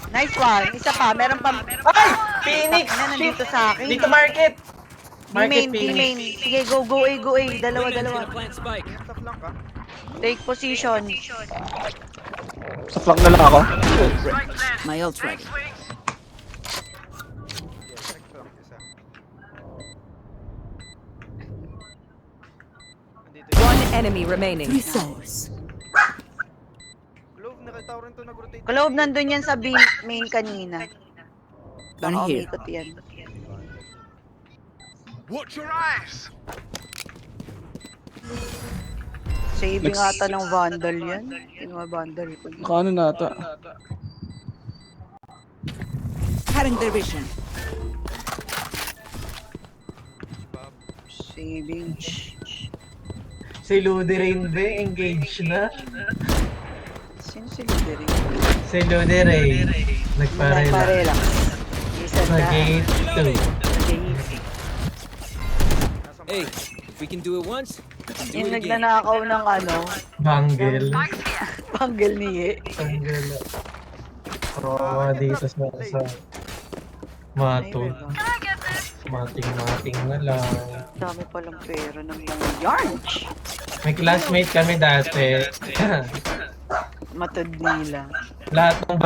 Nice one. Isa pa. Meron pa. Ay! Phoenix! Na nandito sa akin. Dito market! Market B-main, Phoenix. B-main. Sige, go, go A, go A. Dalawa, Wingman's dalawa. gonna plant spike. Sa flank ka. Take position. Sa flank na lang ako. My ult's ready. Yes, next flank isa. Nandito yun. One enemy remaining. Glove, nakita ko rin to nag-rotate. Clove, nandun yan sa B-main kanina. Baka umikot yan. Watch your eyes. Saving ata ng Vandal yan. Yung mga Vandal ko. Kano nata? Cutting their vision. Saving. Si Luderain ba? Engage na? Sino si Lideri? Si Luderain. Nagparela. Nagparela. Isa Sa na. gate 2. Hey, if we can do it once, we can do Yung it again. nagnanakaw ng ano, Bangle. panggal ni Ye. Bangle. Oo, dito sa Mato. Mating-mating na lang. Dami palang pera ng mga yarns. May classmate kami dati. Matod nila. Lahat ng